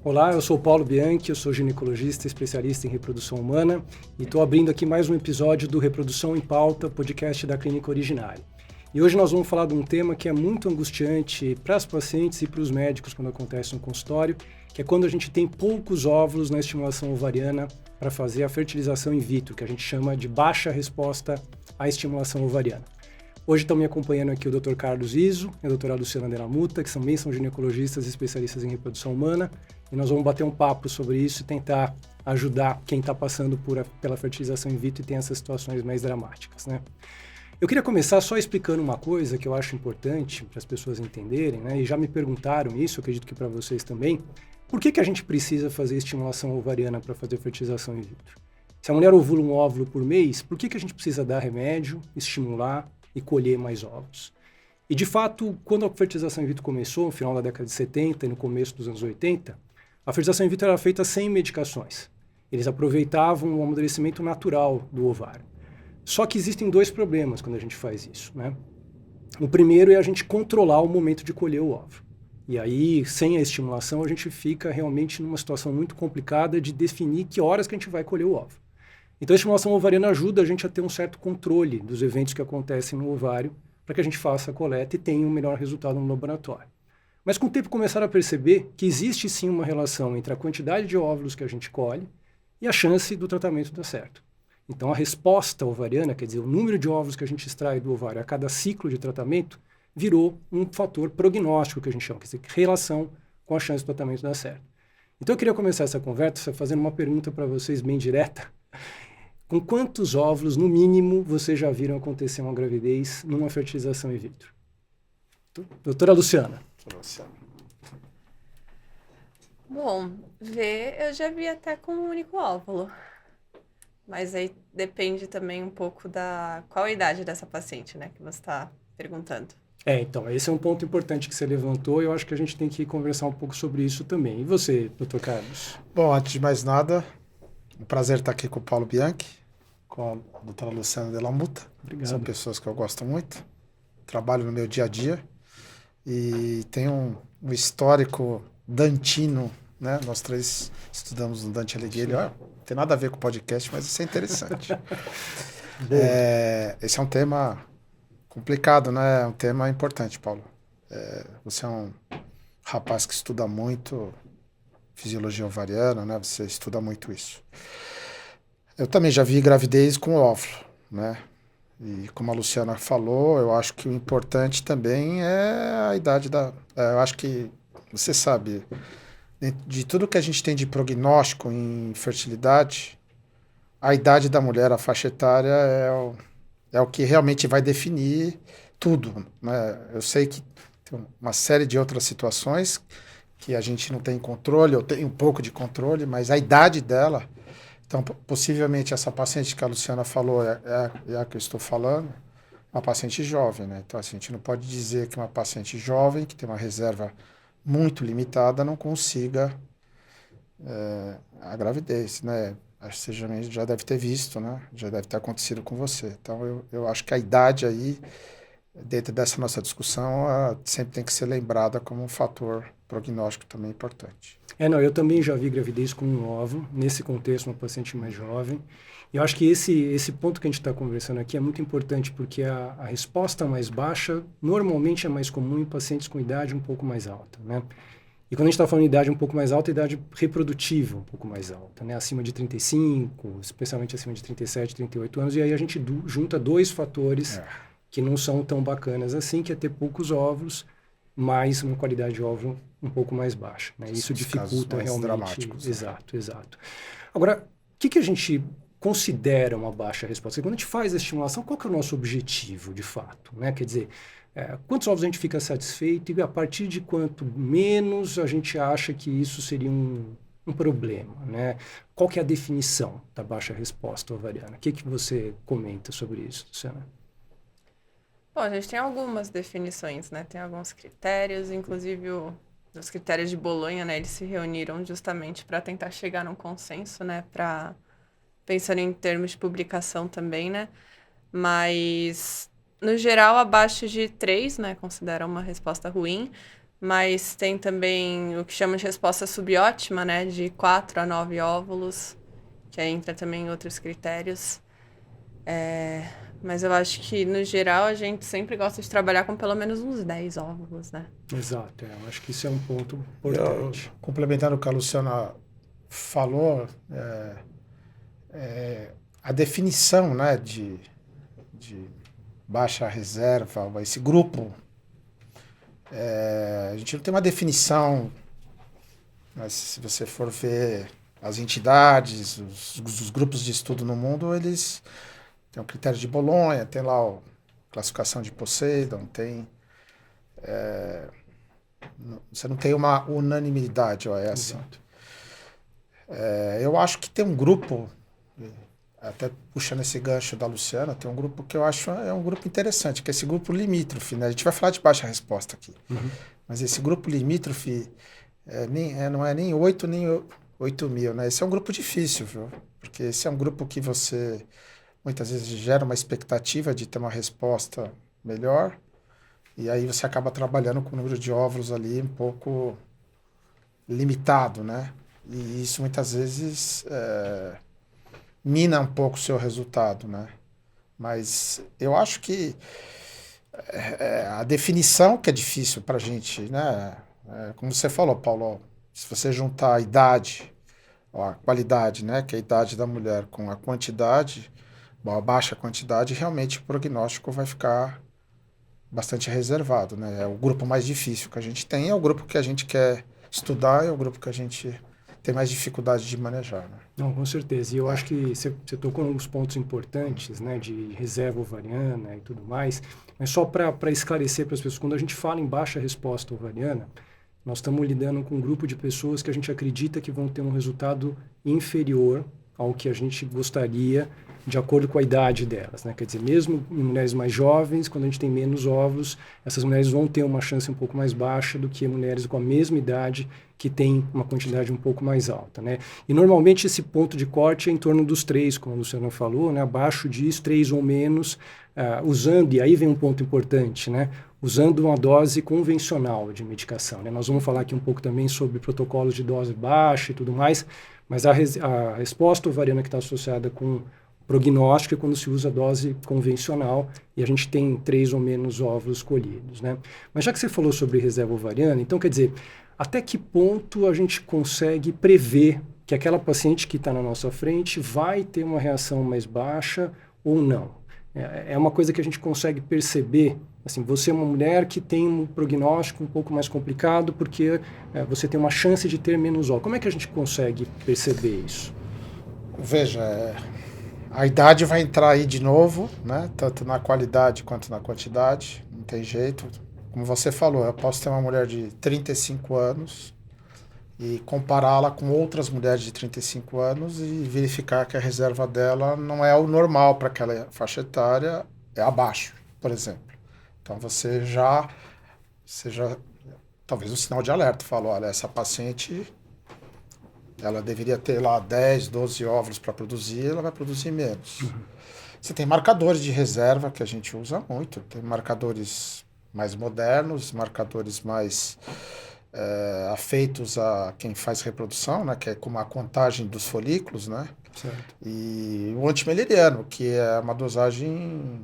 Olá, eu sou o Paulo Bianchi, eu sou ginecologista especialista em reprodução humana e estou abrindo aqui mais um episódio do Reprodução em Pauta, podcast da Clínica Originária. E hoje nós vamos falar de um tema que é muito angustiante para as pacientes e para os médicos quando acontece no consultório, que é quando a gente tem poucos óvulos na estimulação ovariana para fazer a fertilização in vitro, que a gente chama de baixa resposta à estimulação ovariana. Hoje estão me acompanhando aqui o Dr. Carlos Izzo e a doutora Luciana Della Mutta, que também são ginecologistas e especialistas em reprodução humana, e nós vamos bater um papo sobre isso e tentar ajudar quem está passando pela fertilização in vitro e tem essas situações mais dramáticas, né? Eu queria começar só explicando uma coisa que eu acho importante para as pessoas entenderem, né? E já me perguntaram isso, eu acredito que para vocês também. Por que a gente precisa fazer estimulação ovariana para fazer fertilização in vitro? Se a mulher ovula um óvulo por mês, por que a gente precisa dar remédio, estimular e colher mais ovos? E de fato, quando a fertilização in vitro começou, no final da década de 70 e no começo dos anos 80, a fertilização in vitro era feita sem medicações. Eles aproveitavam o amadurecimento natural do ovário. Só que existem dois problemas quando a gente faz isso, né? O primeiro é a gente controlar o momento de colher o óvulo. E aí, sem a estimulação, a gente fica realmente numa situação muito complicada de definir que horas que a gente vai colher o óvulo. Então, a estimulação ovariana ajuda a gente a ter um certo controle dos eventos que acontecem no ovário para que a gente faça a coleta e tenha um melhor resultado no laboratório. Mas com o tempo começaram a perceber que existe sim uma relação entre a quantidade de óvulos que a gente colhe e a chance do tratamento dar certo. Então, a resposta ovariana, quer dizer, o número de óvulos que a gente extrai do ovário a cada ciclo de tratamento, virou um fator prognóstico, que a gente chama, quer dizer, relação com a chance do tratamento dar certo. Então, eu queria começar essa conversa fazendo uma pergunta para vocês bem direta. Com quantos óvulos, no mínimo, vocês já viram acontecer uma gravidez numa fertilização in vitro? Doutora Luciana. Bom, eu já vi até com um único óvulo. Mas aí depende também um pouco da qual a idade dessa paciente, né, que você está perguntando. Então, esse é um ponto importante que você levantou e eu acho que a gente tem que conversar um pouco sobre isso também. E você, doutor Carlos? Bom, antes de mais nada, um prazer estar aqui com o Paulo Bianchi, com a doutora Luciana Della Mutta. Obrigado. São pessoas que eu gosto muito, trabalho no meu dia a dia e tenho um histórico dantino, né? Nós três estudamos no Dante Alighieri. Não tem nada a ver com o podcast, mas isso é interessante. Esse é um tema complicado, né? É um tema importante, Paulo. Você é um rapaz que estuda muito fisiologia ovariana, né? Você estuda muito isso. Eu também já vi gravidez com óvulo, né? E como a Luciana falou, eu acho que o importante também é a idade da... eu acho que, você sabe, de tudo que a gente tem de prognóstico em fertilidade, a idade da mulher, a faixa etária, é o que realmente vai definir tudo, né? Eu sei que tem uma série de outras situações que a gente não tem controle, eu tenho um pouco de controle, mas a idade dela... Então, possivelmente, essa paciente que a Luciana falou é a que eu estou falando, uma paciente jovem, né? Então, assim, a gente não pode dizer que uma paciente jovem, que tem uma reserva muito limitada, não consiga a gravidez, né? Acho que você já deve ter visto, né? Já deve ter acontecido com você. Então, eu acho que a idade aí, dentro dessa nossa discussão, sempre tem que ser lembrada como um fator prognóstico também importante. Eu também já vi gravidez com um óvulo, nesse contexto, uma paciente mais jovem. E eu acho que esse ponto que a gente está conversando aqui é muito importante, porque a resposta mais baixa normalmente é mais comum em pacientes com idade um pouco mais alta, né? E quando a gente está falando de idade um pouco mais alta, idade reprodutiva um pouco mais alta, né? Acima de 35, especialmente acima de 37, 38 anos. E aí a gente junta dois fatores que não são tão bacanas assim, que é ter poucos óvulos, mais uma qualidade de óvulo um pouco mais baixa, né? Isso dificulta realmente. Dramáticos, Exato. Agora, o que a gente considera uma baixa resposta? Quando a gente faz a estimulação, qual que é o nosso objetivo, de fato, né? Quer dizer, quantos ovos a gente fica satisfeito e a partir de quanto menos a gente acha que isso seria um problema, né? Qual que é a definição da baixa resposta ovariana? O que você comenta sobre isso, Luciana? Bom, a gente tem algumas definições, né? Tem alguns critérios, inclusive os critérios de Bolonha, né? Eles se reuniram justamente para tentar chegar num consenso, né? Pensando em termos de publicação também, né? Mas, no geral, abaixo de 3, né? Considera uma resposta ruim. Mas tem também o que chama de resposta subótima, né? De 4 a 9 óvulos, que aí entra também em outros critérios. Mas eu acho que, no geral, a gente sempre gosta de trabalhar com pelo menos uns 10 óvulos, né? Exato, eu acho que isso é um ponto importante. Complementando o que a Luciana falou, a definição, né, de baixa reserva, esse grupo, a gente não tem uma definição, mas se você for ver as entidades, os grupos de estudo no mundo, eles têm o critério de Bolonha, tem lá a classificação de Poseidon, tem... você não tem uma unanimidade, ó, é assim. Exato. Eu acho que tem um grupo, até puxando esse gancho da Luciana, tem um grupo que eu acho um grupo interessante, que é esse grupo limítrofe, né? A gente vai falar de baixa resposta aqui. Mas esse grupo limítrofe não é nem 8 nem 8 mil, né? Esse é um grupo difícil, viu? Porque esse é um grupo que você muitas vezes gera uma expectativa de ter uma resposta melhor, e aí você acaba trabalhando com o número de óvulos ali um pouco limitado, né? E isso muitas vezes mina um pouco o seu resultado, né? Mas eu acho que a definição que é difícil para a gente, né? Como você falou, Paulo, se você juntar a idade, a qualidade, né? Que é a idade da mulher com a quantidade, a baixa quantidade, realmente o prognóstico vai ficar bastante reservado, né? É o grupo mais difícil que a gente tem, é o grupo que a gente quer estudar, é o grupo que a gente tem mais dificuldade de manejar, né? Não, com certeza. E eu acho que você tocou nos pontos importantes, né, de reserva ovariana e tudo mais. Mas só para esclarecer para as pessoas, quando a gente fala em baixa resposta ovariana, nós estamos lidando com um grupo de pessoas que a gente acredita que vão ter um resultado inferior ao que a gente gostaria, de acordo com a idade delas, né? Quer dizer, mesmo em mulheres mais jovens, quando a gente tem menos óvulos, essas mulheres vão ter uma chance um pouco mais baixa do que mulheres com a mesma idade que têm uma quantidade um pouco mais alta, né? E normalmente esse ponto de corte é em torno dos 3, como o Luciano falou, né? Abaixo disso, 3 ou menos, usando, e aí vem um ponto importante, né? Usando uma dose convencional de medicação, né? Nós vamos falar aqui um pouco também sobre protocolos de dose baixa e tudo mais, mas a resposta ovariana que está associada com prognóstico é quando se usa a dose convencional e a gente tem 3 ou menos óvulos colhidos, né? Mas já que você falou sobre reserva ovariana, então quer dizer, até que ponto a gente consegue prever que aquela paciente que está na nossa frente vai ter uma reação mais baixa ou não? É uma coisa que a gente consegue perceber. Assim, você é uma mulher que tem um prognóstico um pouco mais complicado porque você tem uma chance de ter menos óvulos. Como é que a gente consegue perceber isso? Veja, a idade vai entrar aí de novo, né? Tanto na qualidade quanto na quantidade, não tem jeito. Como você falou, eu posso ter uma mulher de 35 anos e compará-la com outras mulheres de 35 anos e verificar que a reserva dela não é o normal para aquela faixa etária, é abaixo, por exemplo. Então você já talvez um sinal de alerta, fala, olha, essa paciente ela deveria ter lá 10, 12 óvulos para produzir, ela vai produzir menos. Você tem marcadores de reserva que a gente usa muito, tem marcadores mais modernos, marcadores mais afeitos a quem faz reprodução, né, que é como a contagem dos folículos, né? Certo. E o antimileriano, que é uma dosagem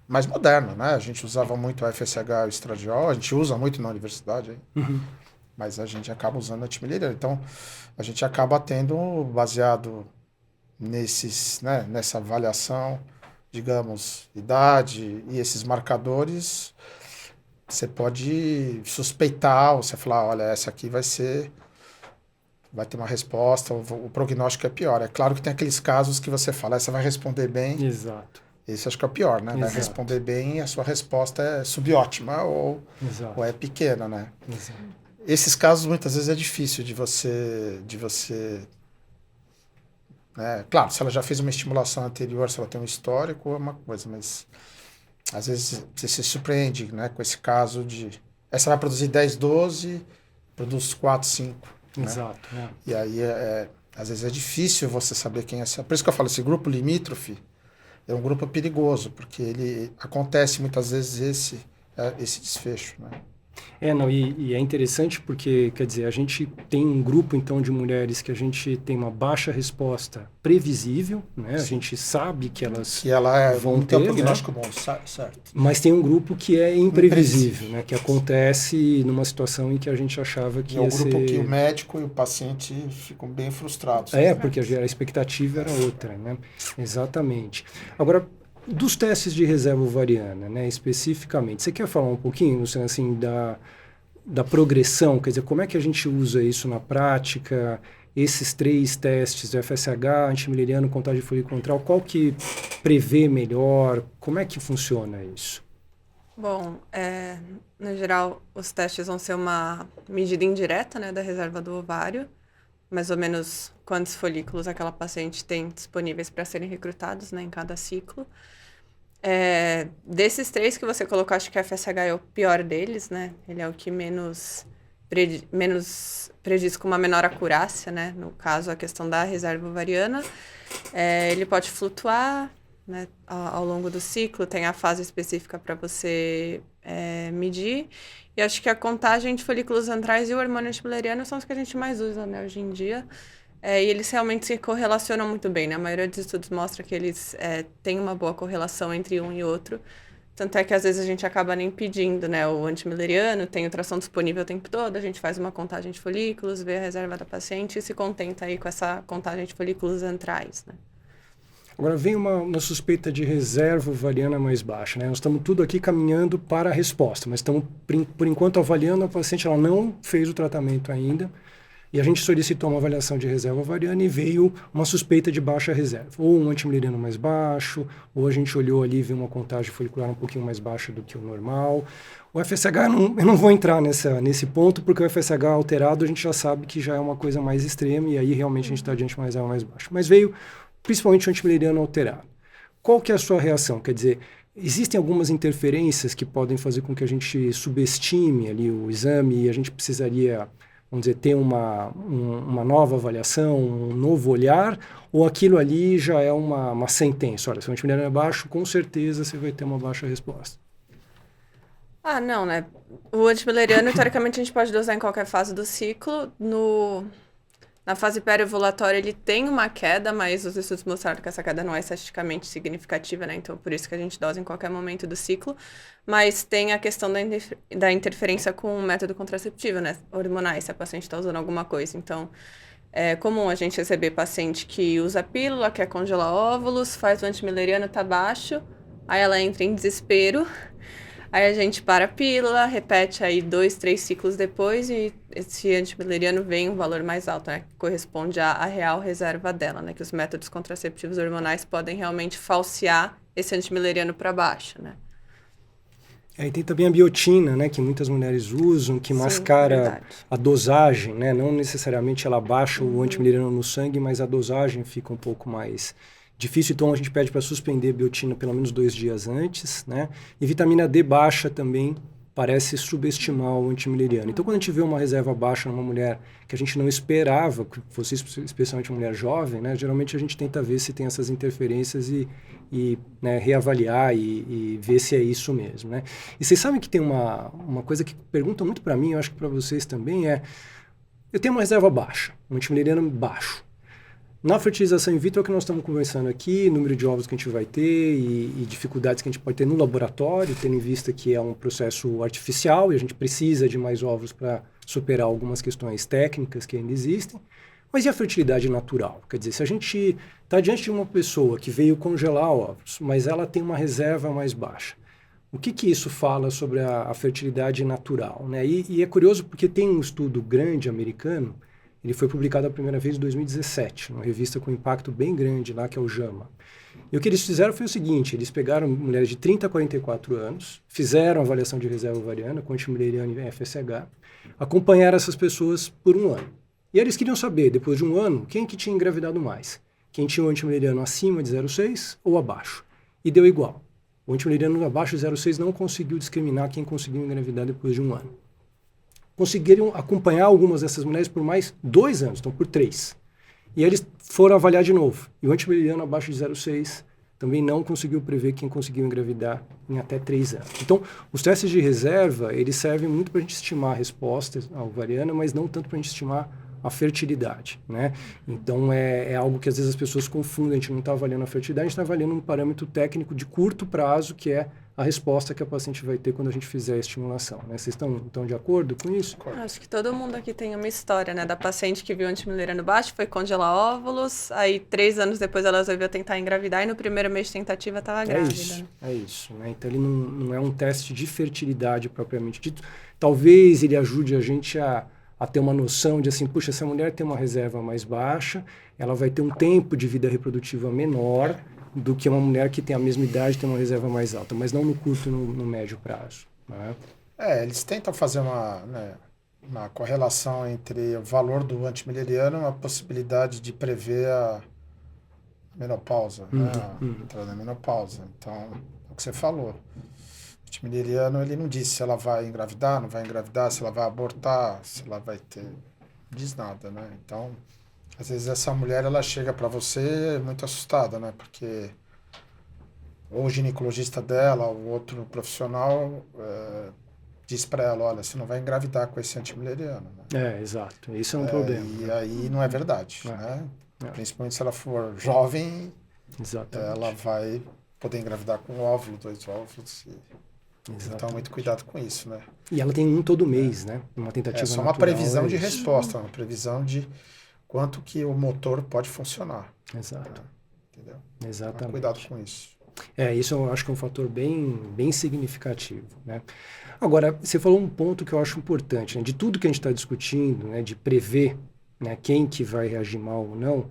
mais moderna, né? A gente usava muito a FSH e o estradiol, a gente usa muito na universidade, hein? Mas a gente acaba usando antimileriano. Então, a gente acaba tendo, baseado nessa avaliação, digamos, idade e esses marcadores, você pode suspeitar, ou você falar, olha, essa aqui vai ter uma resposta, o prognóstico é pior. É claro que tem aqueles casos que você fala, essa vai responder bem. Exato. Esse acho que é o pior, né? Vai responder bem e a sua resposta é subótima ou é pequena, né? Exato. Esses casos muitas vezes é difícil de você né? Claro, se ela já fez uma estimulação anterior, se ela tem um histórico, é uma coisa, mas às vezes você se surpreende, né, com esse caso de essa vai produzir 10, 12, produz 4, 5. Exato. Né? E aí, às vezes é difícil você saber quem é essa. Por isso que eu falo, esse grupo limítrofe é um grupo perigoso, porque ele acontece muitas vezes esse desfecho, né? E é interessante porque, quer dizer, a gente tem um grupo, então, de mulheres que a gente tem uma baixa resposta previsível, né? A gente sabe que elas vão ter, um prognóstico bom, certo. Mas tem um grupo que é imprevisível, né? Que acontece numa situação em que a gente achava que ia ser... É o grupo que o médico e o paciente ficam bem frustrados. Porque a expectativa era outra, né? Exatamente. Agora, dos testes de reserva ovariana, né, especificamente, você quer falar um pouquinho, Luciana, assim, da progressão? Quer dizer, como é que a gente usa isso na prática? Esses 3 testes, FSH, antimileriano, contagem folicular, qual que prevê melhor? Como é que funciona isso? Bom, no geral, os testes vão ser uma medida indireta, né, da reserva do ovário, mais ou menos quantos folículos aquela paciente tem disponíveis para serem recrutados, né, em cada ciclo. Desses 3 que você colocou, acho que a FSH é o pior deles, né? Ele é o que menos prediz com uma menor acurácia, né? No caso, a questão da reserva ovariana. Ele pode flutuar, né, ao longo do ciclo, tem a fase específica para você medir. E acho que a contagem de folículos antrais e o hormônio antimileriano são os que a gente mais usa, né, hoje em dia. E eles realmente se correlacionam muito bem, né? A maioria dos estudos mostra que eles têm uma boa correlação entre um e outro. Tanto é que às vezes a gente acaba nem pedindo, né? O antimileriano tem ultrassom disponível o tempo todo, a gente faz uma contagem de folículos, vê a reserva da paciente e se contenta aí com essa contagem de folículos antrais, né? Agora vem uma suspeita de reserva ovariana mais baixa, né? Nós estamos tudo aqui caminhando para a resposta, mas estamos, por enquanto, avaliando a paciente, ela não fez o tratamento ainda, e a gente solicitou uma avaliação de reserva ovariana e veio uma suspeita de baixa reserva, ou um antimileriano mais baixo, ou a gente olhou ali e viu uma contagem folicular um pouquinho mais baixa do que o normal. O FSH, eu não vou entrar nesse ponto, porque o FSH alterado a gente já sabe que já é uma coisa mais extrema, e aí realmente a gente está diante de uma reserva mais baixa. Mas veio principalmente o antimileriano alterado. Qual que é a sua reação? Quer dizer, existem algumas interferências que podem fazer com que a gente subestime ali o exame e a gente precisaria, vamos dizer, ter uma nova avaliação, um novo olhar, ou aquilo ali já é uma sentença? Olha, se o antimileriano é baixo, com certeza você vai ter uma baixa resposta. Não, né? O antimileriano, teoricamente, a gente pode dosar em qualquer fase do ciclo. Na fase pré-ovulatória ele tem uma queda, mas os estudos mostraram que essa queda não é estatisticamente significativa, né? Então, por isso que a gente dosa em qualquer momento do ciclo. Mas tem a questão da interferência com o método contraceptivo, né? Hormonais, se a paciente está usando alguma coisa. Então, é comum a gente receber paciente que usa pílula, quer congelar óvulos, faz o antimileriano, tá baixo, aí ela entra em desespero. Aí a gente para a pílula, repete aí 2, 3 ciclos depois e esse antimileriano vem um valor mais alto, né? Que corresponde à real reserva dela, né? Que os métodos contraceptivos hormonais podem realmente falsear esse antimileriano para baixo, né? E tem também a biotina, né? Que muitas mulheres usam, que mascara a dosagem, né? Não necessariamente ela baixa o antimileriano no sangue, mas a dosagem fica um pouco mais difícil, então a gente pede para suspender a biotina pelo menos 2 dias antes, né? E vitamina D baixa também parece subestimar o antimileriano. Então, quando a gente vê uma reserva baixa numa mulher que a gente não esperava, que fosse especialmente uma mulher jovem, né? Geralmente a gente tenta ver se tem essas interferências e né, reavaliar e ver se é isso mesmo, né? E vocês sabem que tem uma coisa que perguntam muito para mim, eu acho que para vocês também, eu tenho uma reserva baixa, um antimileriano baixo. Na fertilização in vitro é o que nós estamos conversando aqui, número de ovos que a gente vai ter e dificuldades que a gente pode ter no laboratório, tendo em vista que é um processo artificial e a gente precisa de mais ovos para superar algumas questões técnicas que ainda existem. Mas e a fertilidade natural? Quer dizer, se a gente está diante de uma pessoa que veio congelar ovos, mas ela tem uma reserva mais baixa, o que isso fala sobre a fertilidade natural, né? E é curioso porque tem um estudo grande americano. Ele foi publicado a primeira vez em 2017, numa revista com impacto bem grande lá, que é o JAMA. E o que eles fizeram foi o seguinte, eles pegaram mulheres de 30 a 44 anos, fizeram a avaliação de reserva ovariana, com antimileriano e FSH, acompanharam essas pessoas por 1 ano. E eles queriam saber, depois de 1 ano, quem que tinha engravidado mais. Quem tinha o antimileriano acima de 0,6 ou abaixo. E deu igual. O antimileriano abaixo de 0,6 não conseguiu discriminar quem conseguiu engravidar depois de 1 ano. Conseguiram acompanhar algumas dessas mulheres por mais 2 anos, então por 3. E eles foram avaliar de novo. E o antimileriano abaixo de 0,6 também não conseguiu prever quem conseguiu engravidar em até 3 anos. Então, os testes de reserva, eles servem muito para a gente estimar a resposta ovariana, mas não tanto para a gente estimar a fertilidade, né? Então, é algo que às vezes as pessoas confundem. A gente não está avaliando a fertilidade, a gente está avaliando um parâmetro técnico de curto prazo, que é a resposta que a paciente vai ter quando a gente fizer a estimulação, né? Vocês estão de acordo com isso? Acho que todo mundo aqui tem uma história, né? Da paciente que viu antimileriano baixo, foi congelar óvulos, aí 3 anos depois ela resolveu tentar engravidar e no primeiro mês de tentativa estava grávida. É isso, né? Então ele não é um teste de fertilidade propriamente dito. Talvez ele ajude a gente a ter uma noção de assim, puxa, essa mulher tem uma reserva mais baixa, ela vai ter um tempo de vida reprodutiva menor do que uma mulher que tem a mesma idade e tem uma reserva mais alta, mas não no curto e no médio prazo, né? Eles tentam fazer uma correlação entre o valor do antimileriano e a possibilidade de prever a menopausa, né? A entrada na menopausa. Então, é o que você falou. O antimileriano, ele não diz se ela vai engravidar, não vai engravidar, se ela vai abortar, se ela vai ter... Não diz nada, né? Então, às vezes essa mulher, ela chega para você muito assustada, né? Porque ou o ginecologista dela, ou outro profissional... diz para ela, olha, você não vai engravidar com esse antimileriano. Né? Exato. Isso é um problema. E aí não é verdade, né? Principalmente se ela for jovem, ela vai poder engravidar com um óvulo, 2 óvulos. Então, muito cuidado com isso, né? E ela tem um todo mês, né? Uma tentativa só uma previsão de resposta, uma previsão de quanto que o motor pode funcionar. Exato. Entendeu? Exatamente. Então, cuidado com isso. Isso eu acho que é um fator bem significativo, né? Agora, você falou um ponto que eu acho importante, né? De tudo que a gente está discutindo, né? De prever, né? Quem que vai reagir mal ou não,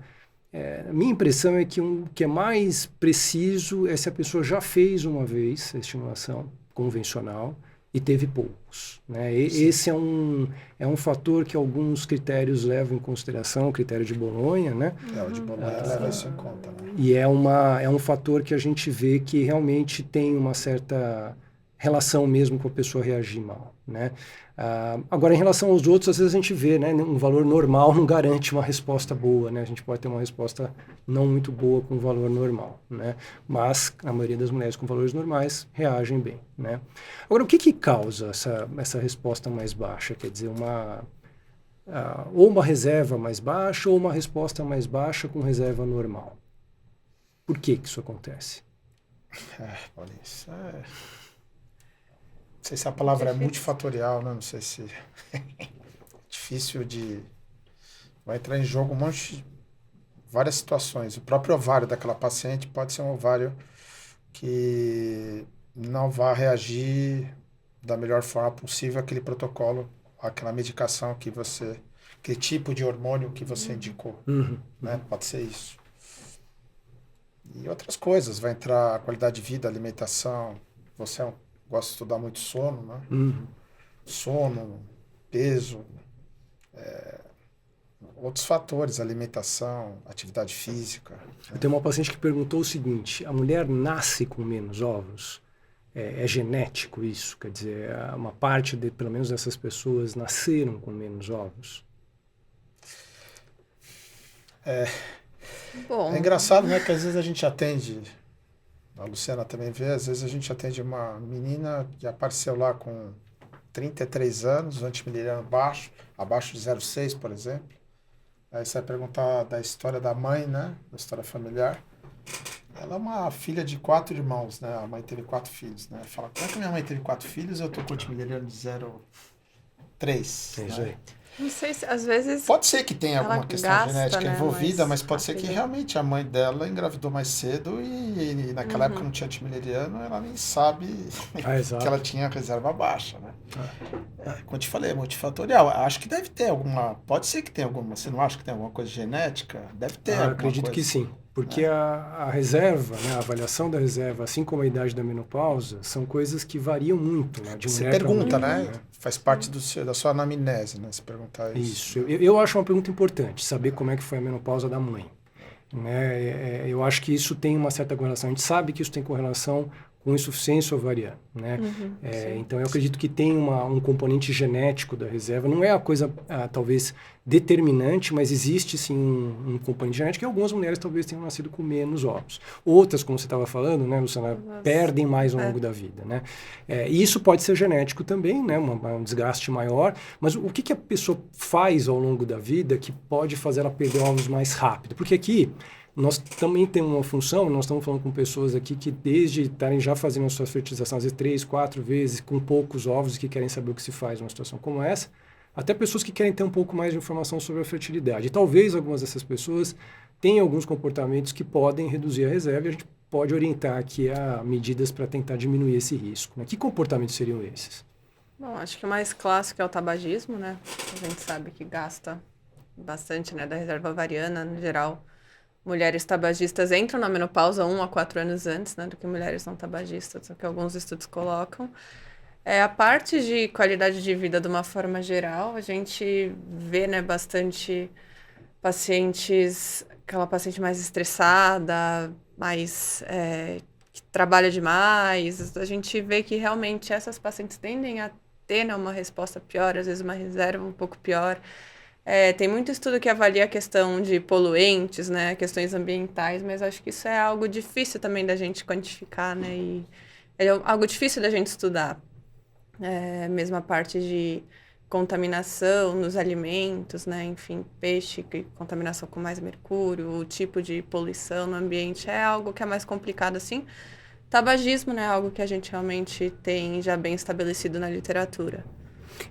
a minha impressão é que o que é mais preciso é se a pessoa já fez uma vez a estimulação convencional e teve poucos, né? Esse é um fator que alguns critérios levam em consideração, o critério de Bolonha, né? O de Bolonha leva isso em conta, né? E é um fator que a gente vê que realmente tem uma certa relação mesmo com a pessoa reagir mal, né? Agora, em relação aos outros, às vezes a gente vê, né? Um valor normal não garante uma resposta boa, né? A gente pode ter uma resposta não muito boa com um valor normal, né? Mas a maioria das mulheres com valores normais reagem bem, né? Agora, o que causa essa resposta mais baixa? Quer dizer, ou uma reserva mais baixa ou uma resposta mais baixa com reserva normal? Por que isso acontece? Olha isso. Não sei se a palavra é multifatorial, né? Não sei se difícil de... Vai entrar em jogo várias situações. O próprio ovário daquela paciente pode ser um ovário que não vai reagir da melhor forma possível àquele protocolo, àquela medicação que você... Aquele tipo de hormônio que você indicou. Né? Pode ser isso. E outras coisas. Vai entrar a qualidade de vida, alimentação. Você gosta de estudar muito sono, né? Sono, peso, outros fatores, alimentação, atividade física. Eu tenho uma paciente que perguntou o seguinte, a mulher nasce com menos ovos? É genético isso? Quer dizer, uma parte, pelo menos dessas pessoas, nasceram com menos ovos? Bom. É engraçado, né? Que às vezes a gente atende... A Luciana também vê, às vezes a gente atende uma menina que apareceu lá com 33 anos, antimileriano baixo, abaixo de 0,6, por exemplo. Aí você vai perguntar da história da mãe, né? Da história familiar. Ela é uma filha de 4 irmãos, né? A mãe teve 4 filhos, né? Fala, como é que minha mãe teve 4 filhos e eu tô com antimileriano de 0,3? É isso aí. Não sei se, às vezes... Pode ser que tenha alguma questão genética envolvida, mas pode ser que rápido. realmente a mãe dela engravidou mais cedo e naquela época não tinha antimileriano, ela nem sabe que ela tinha reserva baixa, né? Como eu te falei, é multifatorial. Acho que deve ter alguma... Pode ser que tenha alguma... Você não acha que tem alguma coisa genética? Deve ter alguma acredito coisa. Que sim. Porque a reserva, né, a avaliação da reserva, assim como a idade da menopausa, são coisas que variam muito, né? De Você mulher pergunta, pra mulher, né? Faz parte da sua anamnese, né? Se perguntar Isso. isso. Eu acho uma pergunta importante, saber como é que foi a menopausa da mãe. Né? Eu acho que isso tem uma certa correlação. A gente sabe que isso tem correlação com insuficiência ovariana, né? Então, eu acredito que tem um componente genético da reserva. Não é a coisa, talvez, determinante, mas existe, sim, um componente genético e algumas mulheres talvez tenham nascido com menos óvulos. Outras, como você estava falando, né, Luciana, perdem mais ao longo da vida, né? E isso pode ser genético também, né? Um desgaste maior. Mas o que a pessoa faz ao longo da vida que pode fazer ela perder óvulos mais rápido? Porque aqui nós também temos uma função, nós estamos falando com pessoas aqui que desde estarem já fazendo a sua fertilização, às vezes 3, 4 vezes, com poucos óvulos, que querem saber o que se faz numa situação como essa, até pessoas que querem ter um pouco mais de informação sobre a fertilidade. E talvez algumas dessas pessoas tenham alguns comportamentos que podem reduzir a reserva e a gente pode orientar aqui a medidas para tentar diminuir esse risco, né? Que comportamentos seriam esses? Bom, acho que o mais clássico é o tabagismo, né? A gente sabe que gasta bastante, né, da reserva ovariana, no geral. Mulheres tabagistas entram na menopausa 1 a 4 anos antes, né, do que mulheres não tabagistas, o que alguns estudos colocam. A parte de qualidade de vida de uma forma geral, a gente vê, né, bastante pacientes, aquela paciente mais estressada, mais que trabalha demais. A gente vê que realmente essas pacientes tendem a ter, né, uma resposta pior, às vezes uma reserva um pouco pior. Tem muito estudo que avalia a questão de poluentes, né, questões ambientais, mas acho que isso é algo difícil também da gente quantificar, né, e é algo difícil da gente estudar. Mesmo a parte de contaminação nos alimentos, né, enfim, peixe, contaminação com mais mercúrio, o tipo de poluição no ambiente é algo que é mais complicado, assim. Tabagismo, né, é algo que a gente realmente tem já bem estabelecido na literatura.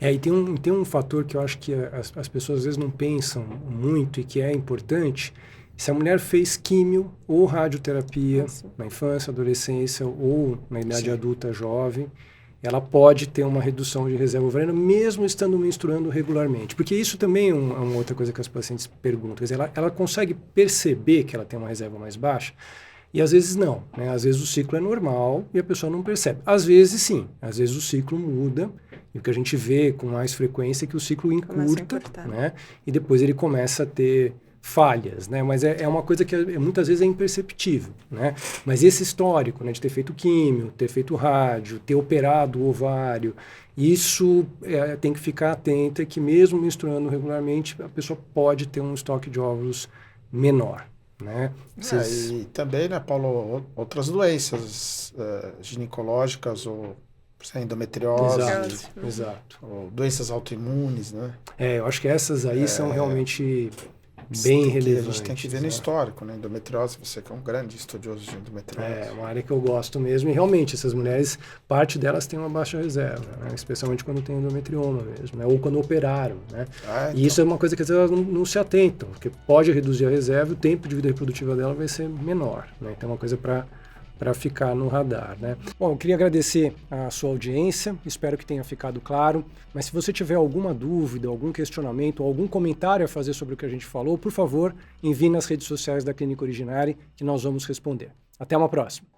E tem um fator que eu acho que as pessoas às vezes não pensam muito e que é importante. Se a mulher fez químio ou radioterapia na infância, adolescência ou na idade adulta jovem, ela pode ter uma redução de reserva ovariana mesmo estando menstruando regularmente. Porque isso também é uma outra coisa que as pacientes perguntam. Quer dizer, ela consegue perceber que ela tem uma reserva mais baixa? E às vezes não, né? Às vezes o ciclo é normal e a pessoa não percebe. Às vezes sim, às vezes o ciclo muda e o que a gente vê com mais frequência é que o ciclo encurta, né? E depois ele começa a ter falhas, né? Mas é uma coisa que muitas vezes é imperceptível, né? Mas esse histórico, né, de ter feito químio, ter feito rádio, ter operado o ovário, isso tem que ficar atenta que mesmo menstruando regularmente, a pessoa pode ter um estoque de óvulos menor. Né? E também, né, Paulo, outras doenças ginecológicas ou endometriose, exato. Ou doenças autoimunes, né? Eu acho que essas aí são realmente bem relevantes. A gente tem que ver no histórico, né? Endometriose, você que é um grande estudioso de endometriose. É uma área que eu gosto mesmo e realmente essas mulheres, parte delas tem uma baixa reserva, né? Especialmente quando tem endometrioma mesmo, né? Ou quando operaram, né? Então. E isso é uma coisa que às vezes elas não se atentam, porque pode reduzir a reserva e o tempo de vida reprodutiva dela vai ser menor, né? Então é uma coisa para ficar no radar, né? Bom, eu queria agradecer a sua audiência, espero que tenha ficado claro, mas se você tiver alguma dúvida, algum questionamento, algum comentário a fazer sobre o que a gente falou, por favor, envie nas redes sociais da Clínica Originari que nós vamos responder. Até uma próxima!